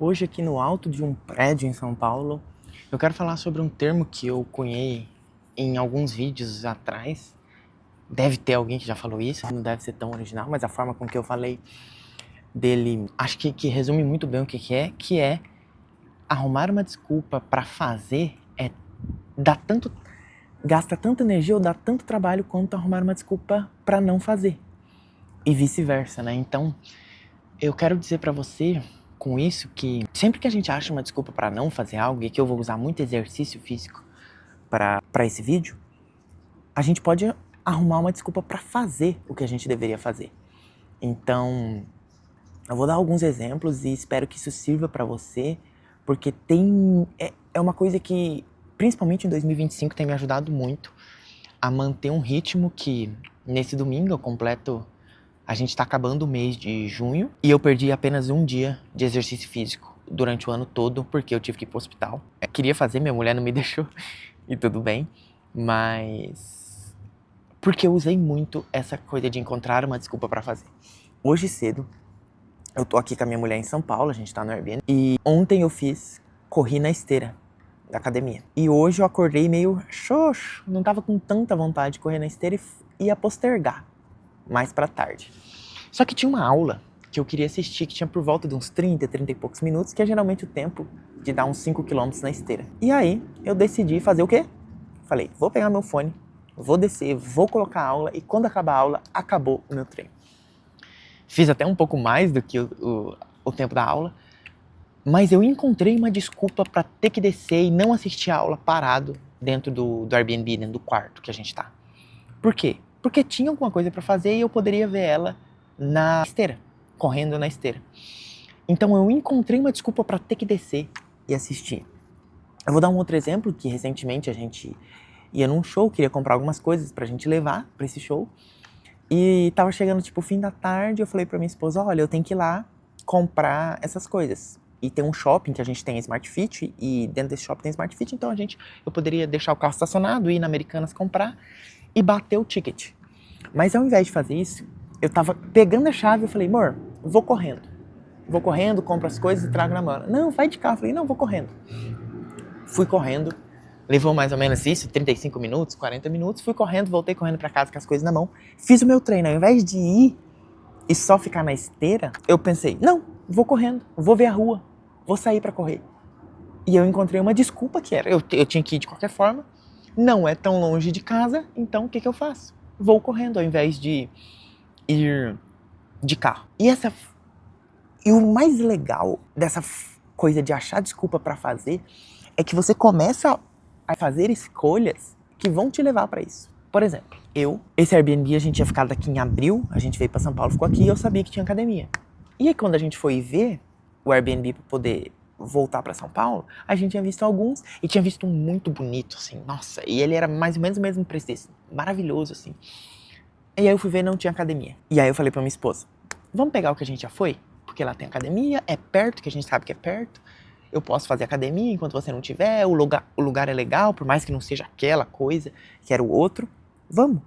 Hoje aqui no alto de um prédio em São Paulo, eu quero falar sobre um termo que eu cunhei em alguns vídeos atrás. Deve ter alguém que já falou isso, não deve ser tão original, mas a forma com que eu falei dele, acho que resume muito bem o que é arrumar uma desculpa para fazer gasta tanta energia ou dá tanto trabalho quanto arrumar uma desculpa para não fazer. E vice-versa, né? Então, eu quero dizer para você com isso que sempre que a gente acha uma desculpa para não fazer algo, e que eu vou usar muito exercício físico para esse vídeo, a gente pode arrumar uma desculpa para fazer o que a gente deveria fazer. Então, eu vou dar alguns exemplos e espero que isso sirva para você, porque é uma coisa que, principalmente em 2025, tem me ajudado muito a manter um ritmo que, nesse domingo, eu completo. A gente tá acabando o mês de junho e eu perdi apenas um dia de exercício físico durante o ano todo porque eu tive que ir pro hospital. Eu queria fazer, minha mulher não me deixou e tudo bem, mas porque eu usei muito essa coisa de encontrar uma desculpa pra fazer. Hoje cedo, eu tô aqui com a minha mulher em São Paulo, a gente tá no Airbnb, e ontem eu corri na esteira da academia. E hoje eu acordei meio xoxo, não tava com tanta vontade de correr na esteira e ia postergar mais pra tarde. Só que tinha uma aula que eu queria assistir, que tinha por volta de uns 30 e poucos minutos, que é geralmente o tempo de dar uns 5 quilômetros na esteira. E aí, eu decidi fazer o quê? Falei, vou pegar meu fone, vou descer, vou colocar a aula, e quando acabar a aula, acabou o meu treino. Fiz até um pouco mais do que o tempo da aula, mas eu encontrei uma desculpa para ter que descer e não assistir a aula parado dentro do Airbnb, dentro do quarto que a gente tá. Por quê? Porque tinha alguma coisa para fazer e eu poderia ver ela na esteira, correndo na esteira. Então eu encontrei uma desculpa para ter que descer e assistir. Eu vou dar um outro exemplo, que recentemente a gente ia num show, queria comprar algumas coisas pra gente levar pra esse show. E tava chegando tipo o fim da tarde, eu falei pra minha esposa, olha, eu tenho que ir lá comprar essas coisas. E tem um shopping que a gente tem Smart Fit, e dentro desse shopping tem Smart Fit, então eu poderia deixar o carro estacionado, ir na Americanas comprar e bater o ticket. Mas ao invés de fazer isso, eu tava pegando a chave e falei, amor, vou correndo, compro as coisas e trago na mala. Não, vai de carro. Eu falei, não, vou correndo. Fui correndo, levou mais ou menos isso, 35 minutos, 40 minutos, fui correndo, voltei correndo pra casa com as coisas na mão, fiz o meu treino. Ao invés de ir e só ficar na esteira, eu pensei, não, vou correndo, vou ver a rua, vou sair pra correr. E eu encontrei uma desculpa que era, eu tinha que ir de qualquer forma, não é tão longe de casa, então o que eu faço? Vou correndo ao invés de ir de carro. E o mais legal dessa coisa de achar desculpa pra fazer é que você começa a fazer escolhas que vão te levar pra isso. Por exemplo, esse Airbnb a gente tinha ficado aqui em abril, a gente veio pra São Paulo, ficou aqui e eu sabia que tinha academia. E aí quando a gente foi ver o Airbnb pra poder voltar pra São Paulo, a gente tinha visto alguns e tinha visto um muito bonito, assim, nossa, e ele era mais ou menos o mesmo preço desse, maravilhoso, assim. E aí eu fui ver e não tinha academia. E aí eu falei pra minha esposa, vamos pegar o que a gente já foi? Porque lá tem academia, é perto, que a gente sabe que é perto. Eu posso fazer academia enquanto você não tiver, o lugar é legal, por mais que não seja aquela coisa que era o outro. Vamos.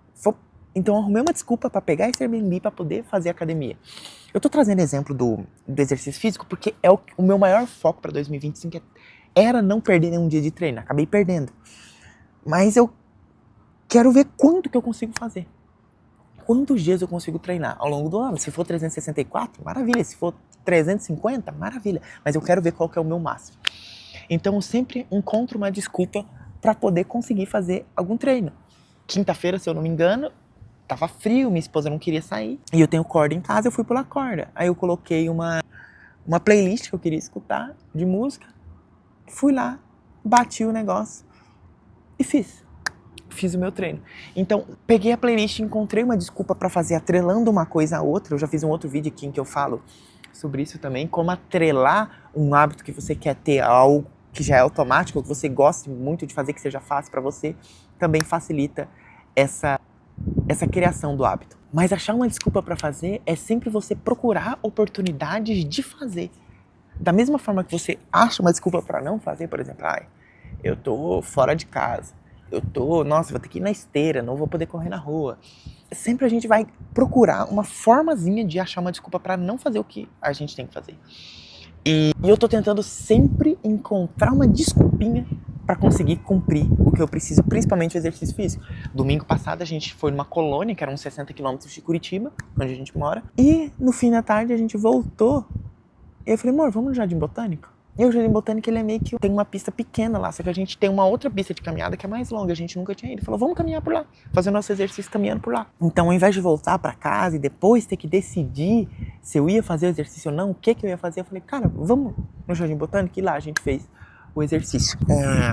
Então eu arrumei uma desculpa pra pegar esse Airbnb pra poder fazer academia. Eu tô trazendo exemplo do exercício físico porque é o meu maior foco pra 2025 era não perder nenhum dia de treino. Acabei perdendo. Mas eu quero ver quanto que eu consigo fazer. Quantos dias eu consigo treinar ao longo do ano? Se for 364, maravilha. Se for 350, maravilha. Mas eu quero ver qual que é o meu máximo. Então eu sempre encontro uma desculpa para poder conseguir fazer algum treino. Quinta-feira, se eu não me engano, tava frio, minha esposa não queria sair. E eu tenho corda em casa, eu fui pular corda. Aí eu coloquei uma playlist que eu queria escutar de música. Fui lá, bati o negócio e fiz o meu treino. Então, peguei a playlist e encontrei uma desculpa pra fazer atrelando uma coisa a outra. Eu já fiz um outro vídeo aqui em que eu falo sobre isso também, como atrelar um hábito que você quer ter a algo que já é automático, que você goste muito de fazer, que seja fácil pra você, também facilita essa criação do hábito. Mas achar uma desculpa pra fazer é sempre você procurar oportunidades de fazer. Da mesma forma que você acha uma desculpa pra não fazer, por exemplo, eu tô fora de casa. Nossa, vou ter que ir na esteira, não vou poder correr na rua. Sempre a gente vai procurar uma formazinha de achar uma desculpa pra não fazer o que a gente tem que fazer. E eu tô tentando sempre encontrar uma desculpinha para conseguir cumprir o que eu preciso, principalmente o exercício físico. Domingo passado a gente foi numa colônia, que eram uns 60 quilômetros de Curitiba, onde a gente mora. E no fim da tarde a gente voltou. E eu falei, amor, vamos no Jardim Botânico? E o Jardim Botânico, ele é meio que tem uma pista pequena lá, só que a gente tem uma outra pista de caminhada que é mais longa, a gente nunca tinha ido. Ele falou, vamos caminhar por lá, fazer o nosso exercício caminhando por lá. Então, ao invés de voltar pra casa e depois ter que decidir se eu ia fazer o exercício ou não, o que eu ia fazer, eu falei, cara, vamos no Jardim Botânico, e lá a gente fez o exercício.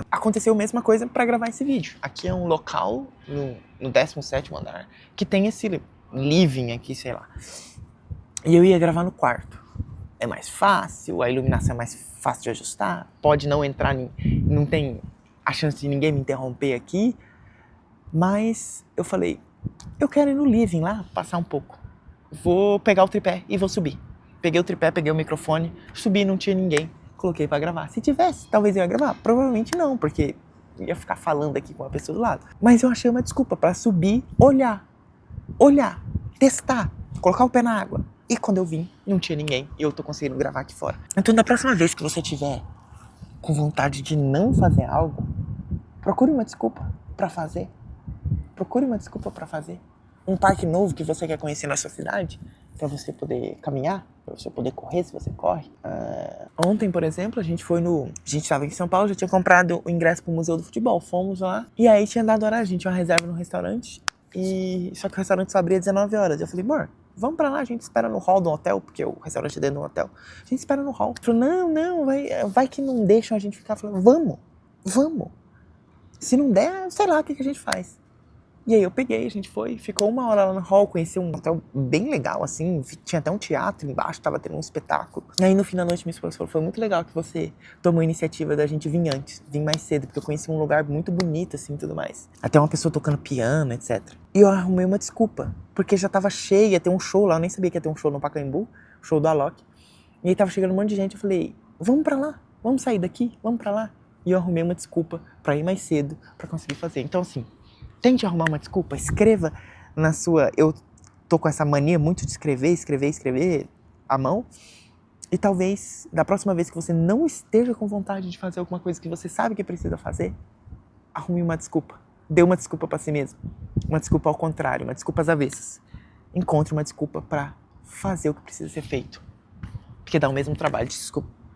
Aconteceu a mesma coisa pra gravar esse vídeo. Aqui é um local no 17º andar que tem esse living aqui, sei lá. E eu ia gravar no quarto. É mais fácil, a iluminação é mais fácil de ajustar, pode não entrar, não tem a chance de ninguém me interromper aqui, mas eu falei, eu quero ir no living lá, passar um pouco, vou pegar o tripé e vou subir. Peguei o tripé, peguei o microfone, subi, não tinha ninguém, coloquei pra gravar. Se tivesse, talvez eu ia gravar, provavelmente não, porque ia ficar falando aqui com a pessoa do lado. Mas eu achei uma desculpa pra subir, olhar, testar, colocar o pé na água. E quando eu vim, não tinha ninguém e eu tô conseguindo gravar aqui fora. Então, da próxima vez que você tiver com vontade de não fazer algo, procure uma desculpa pra fazer. Procure uma desculpa pra fazer. Um parque novo que você quer conhecer na sua cidade, pra você poder caminhar, pra você poder correr se você corre. Ontem, por exemplo, a gente tava em São Paulo, já tinha comprado o ingresso pro Museu do Futebol. Fomos lá e aí tinha dado horário, a gente tinha uma reserva no restaurante. Só que o restaurante só abria 19 horas. Eu falei, amor, vamos pra lá, a gente espera no hall do hotel, porque o restaurante é dentro do hotel. A gente espera no hall. Ele falou, não, vai que não deixam a gente ficar. Eu falei, vamos. Se não der, sei lá o que a gente faz. E aí eu peguei, a gente ficou 1 hora lá no hall, conheci um hotel bem legal, assim, tinha até um teatro embaixo, tava tendo um espetáculo. E aí no fim da noite minha esposa falou, foi muito legal que você tomou a iniciativa da gente vir antes, vir mais cedo, porque eu conheci um lugar muito bonito, assim, e tudo mais. Até uma pessoa tocando piano, etc. E eu arrumei uma desculpa, porque já tava cheio, ia ter um show lá, eu nem sabia que ia ter um show no Pacaembu, show do Alok. E aí tava chegando um monte de gente, eu falei, vamos pra lá, vamos sair daqui, vamos pra lá. E eu arrumei uma desculpa pra ir mais cedo, pra conseguir fazer. Então assim, tente arrumar uma desculpa, escreva na sua... Eu tô com essa mania muito de escrever à mão. E talvez, da próxima vez que você não esteja com vontade de fazer alguma coisa que você sabe que precisa fazer, arrume uma desculpa. Dê uma desculpa pra si mesmo. Uma desculpa ao contrário, uma desculpa às avessas. Encontre uma desculpa pra fazer o que precisa ser feito. Porque dá o mesmo trabalho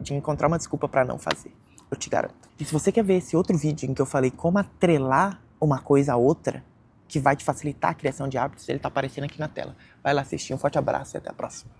de encontrar uma desculpa pra não fazer. Eu te garanto. E se você quer ver esse outro vídeo em que eu falei como atrelar uma coisa a outra, que vai te facilitar a criação de hábitos, ele tá aparecendo aqui na tela. Vai lá assistir, um forte abraço e até a próxima.